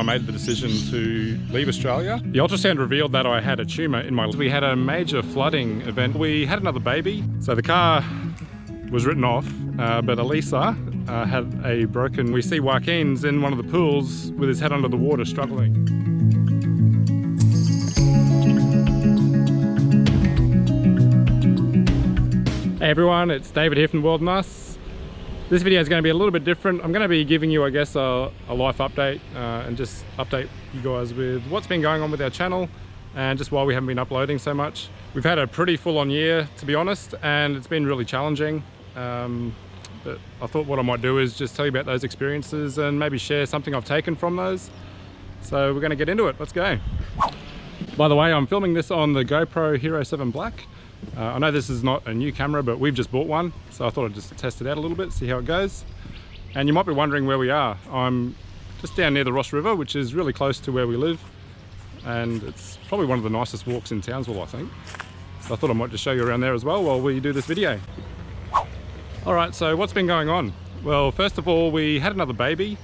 I made the decision to leave Australia. The ultrasound revealed that I had a tumour in my... We had a major flooding event. We had another baby, so the car was written off, but Elisa had a broken... We see Joaquin's in one of the pools with his head under the water struggling. Hey everyone, it's David here from Wanderlust. This video is going to be a little bit different. I'm going to be giving you, I guess, a life update and just update you guys with what's been going on with our channel and just why we haven't been uploading so much. We've had a pretty full-on year, to be honest, and it's been really challenging. But I thought what I might do is just tell you about those experiences and maybe share something I've taken from those. So we're going to get into it. Let's go. By the way, I'm filming this on the GoPro Hero 7 Black. I know this is not a new camera, but we've just bought one, so I thought I'd just test it out a little bit, see how it goes. And you might be wondering where we are. I'm just down near the Ross River, which is really close to where we live, and it's probably one of the nicest walks in Townsville, I think. So I thought I might just show you around there as well while we do this video. Alright, so what's been going on? Well, first of all, we had another baby.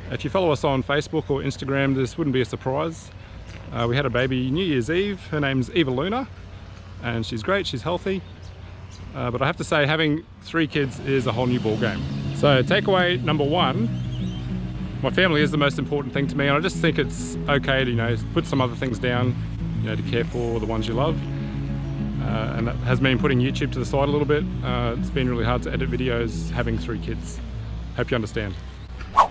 If you follow us on Facebook or Instagram, this wouldn't be a surprise. We had a baby New Year's Eve. Her name's Eva Luna, and she's great, she's healthy. But I have to say, having 3 kids is a whole new ball game. So takeaway number 1, my family is the most important thing to me, and I just think it's okay to, put some other things down, to care for the ones you love. And that has meant putting YouTube to the side a little bit. It's been really hard to edit videos having 3 kids. Hope you understand. All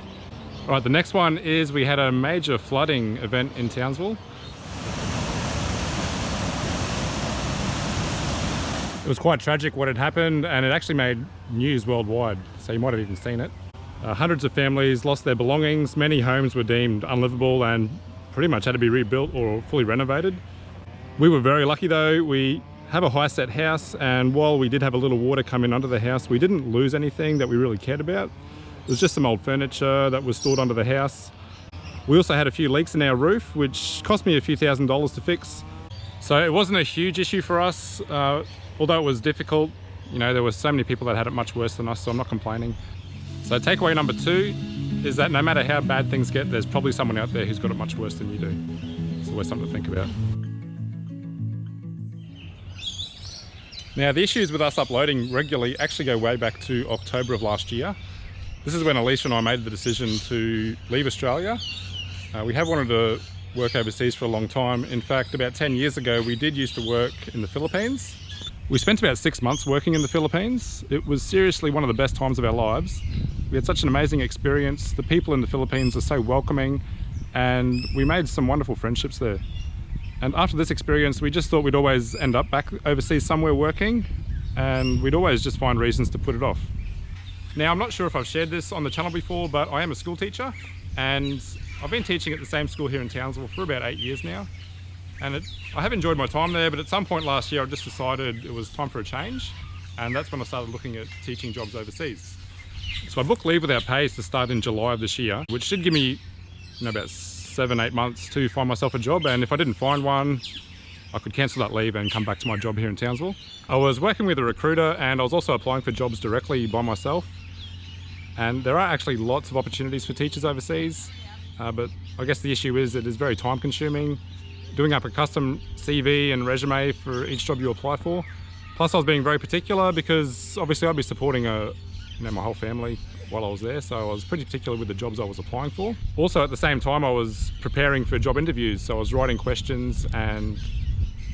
right, the next one is we had a major flooding event in Townsville. It was quite tragic what had happened, and it actually made news worldwide, so you might have even seen it. Hundreds of families lost their belongings, many homes were deemed unlivable and pretty much had to be rebuilt or fully renovated. We were very lucky though. We have a high-set house, and while we did have a little water come in under the house, we didn't lose anything that we really cared about. It was just some old furniture that was stored under the house. We also had a few leaks in our roof, which cost me a few $1,000s to fix. So it wasn't a huge issue for us. Although it was difficult, there were so many people that had it much worse than us, so I'm not complaining. So takeaway number 2 is that no matter how bad things get, there's probably someone out there who's got it much worse than you do. It's always something to think about. Now, the issues with us uploading regularly actually go way back to October of last year. This is when Elisa and I made the decision to leave Australia. We have wanted to work overseas for a long time. In fact, about 10 years ago, we did used to work in the Philippines. We spent about 6 months working in the Philippines. It was seriously one of the best times of our lives. We had such an amazing experience. The people in the Philippines are so welcoming, and we made some wonderful friendships there. And after this experience, we just thought we'd always end up back overseas somewhere working, and we'd always just find reasons to put it off. Now, I'm not sure if I've shared this on the channel before, but I am a school teacher, and I've been teaching at the same school here in Townsville for about 8 years now. And I have enjoyed my time there, but at some point last year I just decided it was time for a change, and that's when I started looking at teaching jobs overseas. So I booked leave without pay to start in July of this year, which should give me about 7-8 months to find myself a job, and if I didn't find one, I could cancel that leave and come back to my job here in Townsville. I was working with a recruiter, and I was also applying for jobs directly by myself, and there are actually lots of opportunities for teachers overseas, but I guess the issue is it is very time consuming. Doing up a custom CV and resume for each job you apply for. Plus I was being very particular because obviously I'd be supporting my whole family while I was there, so I was pretty particular with the jobs I was applying for. Also at the same time I was preparing for job interviews, so I was writing questions and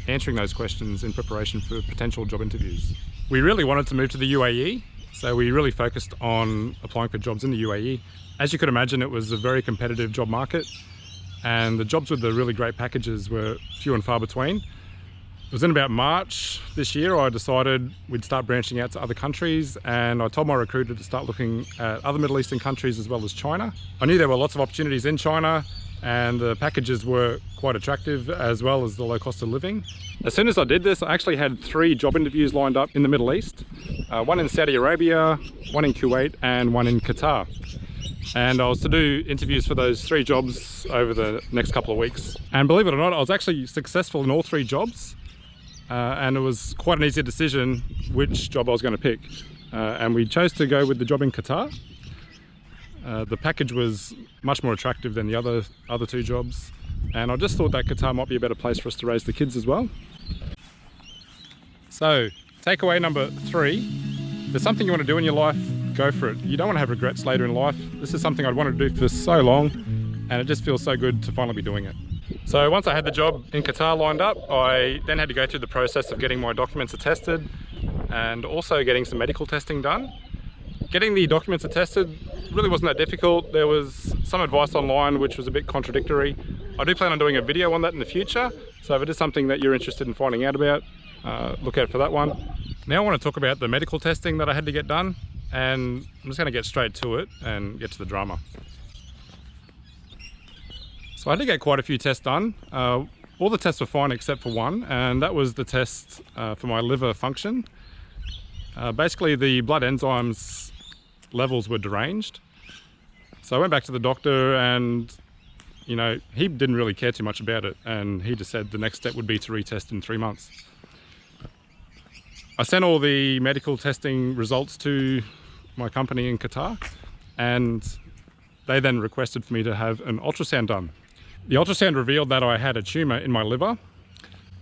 answering those questions in preparation for potential job interviews. We really wanted to move to the UAE, so we really focused on applying for jobs in the UAE. As you could imagine, it was a very competitive job market, and the jobs with the really great packages were few and far between. It was in about March this year I decided we'd start branching out to other countries, and I told my recruiter to start looking at other Middle Eastern countries as well as China. I knew there were lots of opportunities in China, and the packages were quite attractive as well as the low cost of living. As soon as I did this, I actually had 3 job interviews lined up in the Middle East. One in Saudi Arabia, one in Kuwait, and one in Qatar. And I was to do interviews for those 3 jobs over the next couple of weeks. And believe it or not, I was actually successful in all 3 jobs. And it was quite an easy decision which job I was going to pick. And we chose to go with the job in Qatar. The package was much more attractive than the other two jobs, and I just thought that Qatar might be a better place for us to raise the kids as well. So, takeaway number 3, if there's something you want to do in your life, go for it. You don't want to have regrets later in life. This is something I'd wanted to do for so long, and it just feels so good to finally be doing it. So once I had the job in Qatar lined up, I then had to go through the process of getting my documents attested and also getting some medical testing done. Getting the documents attested really wasn't that difficult. There was some advice online which was a bit contradictory. I do plan on doing a video on that in the future, so if it is something that you're interested in finding out about, look out for that one. Now I want to talk about the medical testing that I had to get done, and I'm just going to get straight to it and get to the drama. So I had to get quite a few tests done. All the tests were fine except for one, and that was the test for my liver function. Basically the blood enzymes levels were deranged. So I went back to the doctor, and you know, he didn't really care too much about it, and he just said the next step would be to retest in 3 months. I sent all the medical testing results to my company in Qatar, and they then requested for me to have an ultrasound done. The ultrasound revealed that I had a tumour in my liver.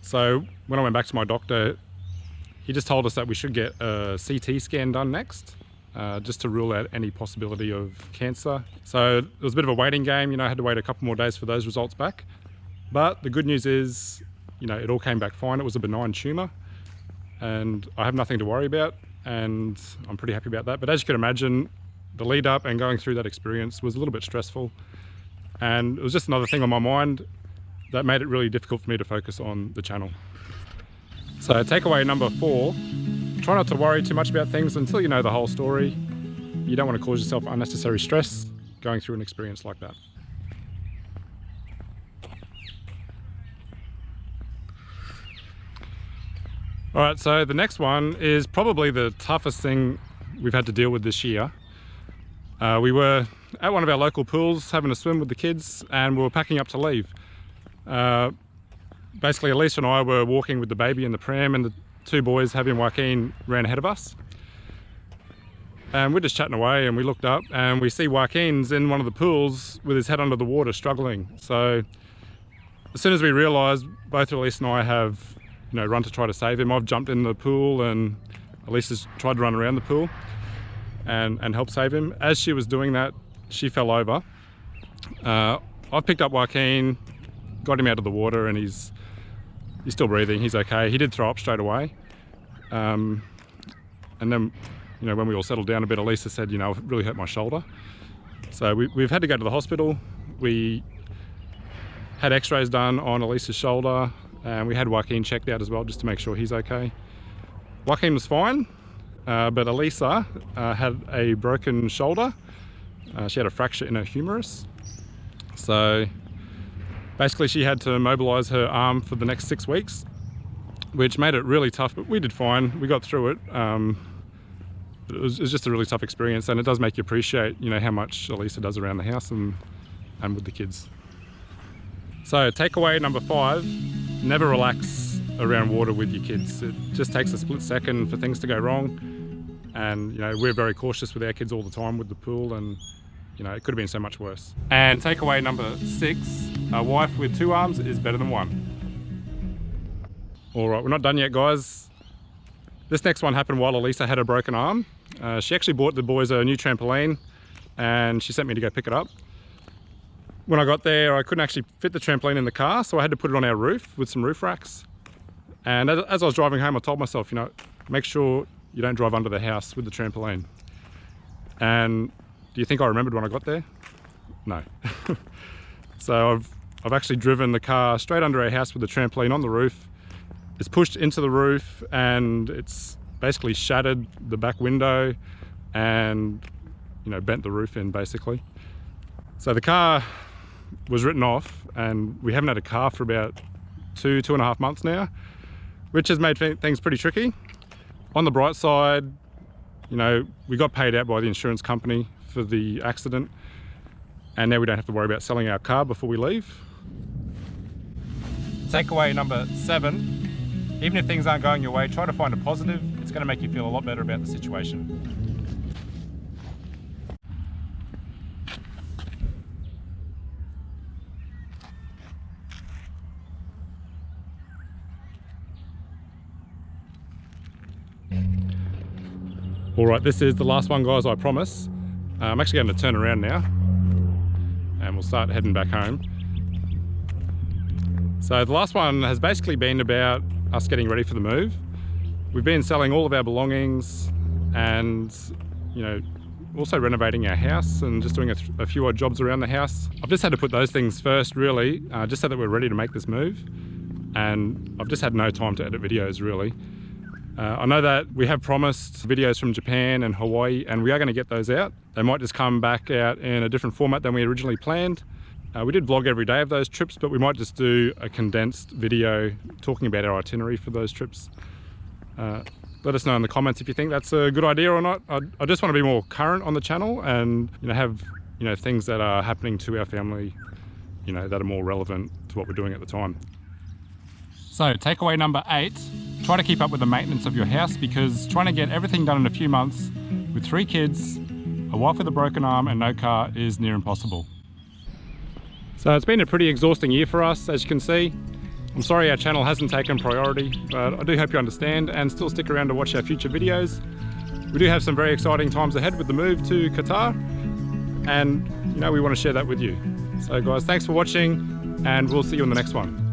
So when I went back to my doctor, he just told us that we should get a CT scan done next, just to rule out any possibility of cancer. So it was a bit of a waiting game, you know, I had to wait a couple more days for those results back. But the good news is, you know, it all came back fine. It was a benign tumour, and I have nothing to worry about, and I'm pretty happy about that. But as you can imagine, the lead up and going through that experience was a little bit stressful, and it was just another thing on my mind that made it really difficult for me to focus on the channel. So takeaway number 4, try not to worry too much about things until you know the whole story. You don't want to cause yourself unnecessary stress going through an experience like that. All right, so the next one is probably the toughest thing we've had to deal with this year. We were at one of our local pools having a swim with the kids, and we were packing up to leave. Basically, Elisa and I were walking with the baby in the pram, and the 2 boys, Javier and Joaquin, ran ahead of us. And we're just chatting away, and we looked up and we see Joaquin's in one of the pools with his head under the water struggling. So as soon as we realised, both Elisa and I have, you know, run to try to save him. I've jumped in the pool, and Elisa's tried to run around the pool and help save him. As she was doing that, she fell over. I picked up Joaquin, got him out of the water, and he's still breathing, he's okay. He did throw up straight away. And then, you know, when we all settled down a bit, Elisa said, you know, it really hurt my shoulder. So we've had to go to the hospital. We had x-rays done on Elisa's shoulder, and we had Joaquin checked out as well, just to make sure he's okay. Joaquin was fine, but Elisa had a broken shoulder. She had a fracture in her humerus. So basically she had to mobilise her arm for the next 6 weeks, which made it really tough, but we did fine. We got through it. It was just a really tough experience, and it does make you appreciate, you know, how much Elisa does around the house and with the kids. So takeaway number 5, never relax around water with your kids. It just takes a split second for things to go wrong, and you know, we're very cautious with our kids all the time with the pool, and you know, it could have been so much worse. And takeaway number 6, a wife with 2 arms is better than 1. All right, we're not done yet, guys. This next one happened while Elisa had a broken arm. She actually bought the boys a new trampoline, and she sent me to go pick it up. When I got there, I couldn't actually fit the trampoline in the car, so I had to put it on our roof with some roof racks. And as I was driving home, I told myself, you know, make sure you don't drive under the house with the trampoline. And do you think I remembered when I got there? No. So I've actually driven the car straight under our house with the trampoline on the roof. It's pushed into the roof, and it's basically shattered the back window and, you know, bent the roof in basically. So the car was written off, and we haven't had a car for about 2.5 months now, which has made things pretty tricky. On the bright side, you know, we got paid out by the insurance company for the accident, and now we don't have to worry about selling our car before we leave. Takeaway number 7, even if things aren't going your way, try to find a positive. It's going to make you feel a lot better about the situation. All right, this is the last one, guys, I promise. I'm actually going to turn around now and we'll start heading back home. So the last one has basically been about us getting ready for the move. We've been selling all of our belongings and, you know, also renovating our house and just doing a few odd jobs around the house. I've just had to put those things first, really, just so that we're ready to make this move. And I've just had no time to edit videos, really. I know that we have promised videos from Japan and Hawaii, and we are going to get those out. They might just come back out in a different format than we originally planned. We did vlog every day of those trips, but we might just do a condensed video talking about our itinerary for those trips. Let us know in the comments if you think that's a good idea or not. I just want to be more current on the channel and, you know, have, you know, things that are happening to our family, you know, that are more relevant to what we're doing at the time. So takeaway number 8, try to keep up with the maintenance of your house, because trying to get everything done in a few months with 3 kids, a wife with a broken arm and no car is near impossible. So it's been a pretty exhausting year for us, as you can see. I'm sorry our channel hasn't taken priority, but I do hope you understand and still stick around to watch our future videos. We do have some very exciting times ahead with the move to Qatar, and, you know, we want to share that with you. So guys, thanks for watching and we'll see you in the next one.